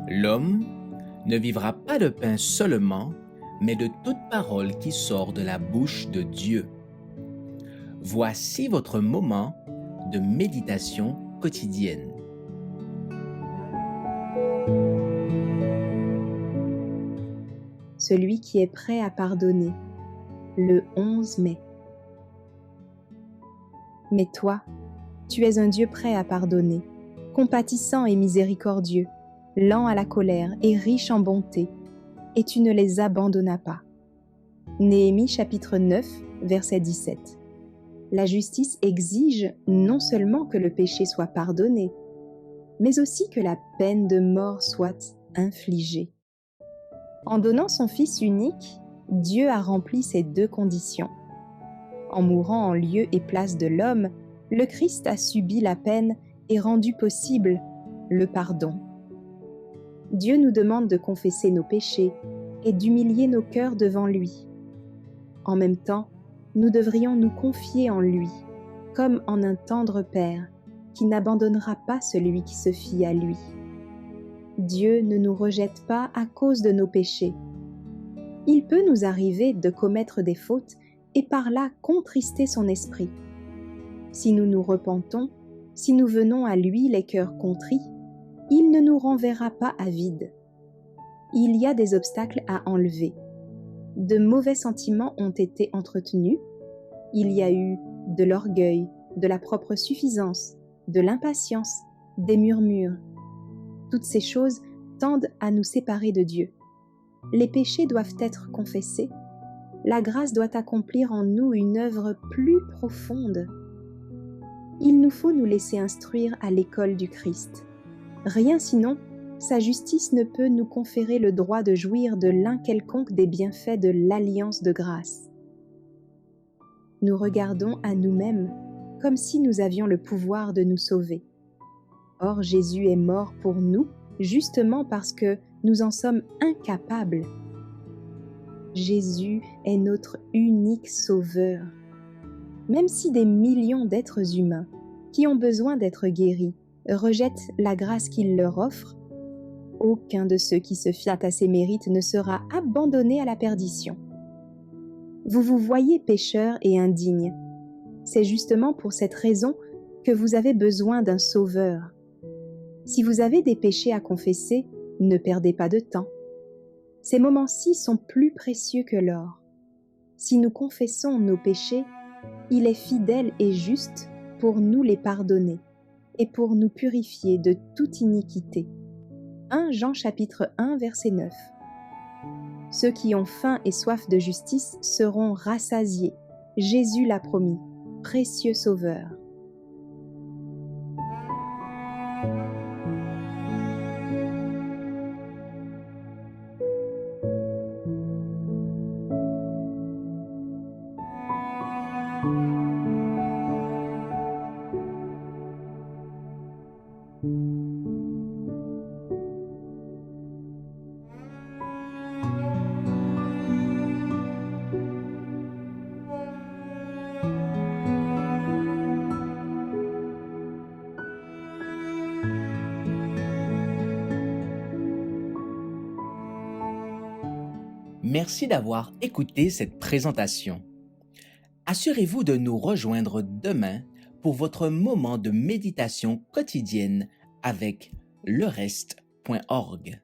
L'homme ne vivra pas de pain seulement, mais de toute parole qui sort de la bouche de Dieu. Voici votre moment de méditation quotidienne. Celui qui est prêt à pardonner, le 11 mai. Mais toi, tu es un Dieu prêt à pardonner, compatissant et miséricordieux, lent à la colère et riche en bonté, et tu ne les abandonnas pas. Néhémie chapitre 9, verset 17. La justice exige non seulement que le péché soit pardonné, mais aussi que la peine de mort soit infligée. En donnant son Fils unique, Dieu a rempli ces deux conditions. En mourant en lieu et place de l'homme, le Christ a subi la peine et rendu possible le pardon. Dieu nous demande de confesser nos péchés et d'humilier nos cœurs devant lui. En même temps, nous devrions nous confier en lui, comme en un tendre Père qui n'abandonnera pas celui qui se fie à lui. Dieu ne nous rejette pas à cause de nos péchés. Il peut nous arriver de commettre des fautes et par là contrister son esprit. Si nous nous repentons, si nous venons à lui les cœurs contrits, il ne nous renverra pas à vide. Il y a des obstacles à enlever. De mauvais sentiments ont été entretenus. Il y a eu de l'orgueil, de la propre suffisance, de l'impatience, des murmures. Toutes ces choses tendent à nous séparer de Dieu. Les péchés doivent être confessés. La grâce doit accomplir en nous une œuvre plus profonde. Il nous faut nous laisser instruire à l'école du Christ. Rien sinon, sa justice ne peut nous conférer le droit de jouir de l'un quelconque des bienfaits de l'alliance de grâce. Nous regardons à nous-mêmes comme si nous avions le pouvoir de nous sauver. Or, Jésus est mort pour nous, justement parce que nous en sommes incapables. Jésus est notre unique sauveur. Même si des millions d'êtres humains qui ont besoin d'être guéris rejettent la grâce qu'il leur offre, aucun de ceux qui se fient à ses mérites ne sera abandonné à la perdition. Vous vous voyez pécheur et indigne. C'est justement pour cette raison que vous avez besoin d'un sauveur. Si vous avez des péchés à confesser, ne perdez pas de temps. Ces moments-ci sont plus précieux que l'or. Si nous confessons nos péchés, il est fidèle et juste pour nous les pardonner et pour nous purifier de toute iniquité. 1 Jean chapitre 1 verset 9. Ceux qui ont faim et soif de justice seront rassasiés. Jésus l'a promis, précieux Sauveur. Merci d'avoir écouté cette présentation. Assurez-vous de nous rejoindre demain pour votre moment de méditation quotidienne avec lereste.org.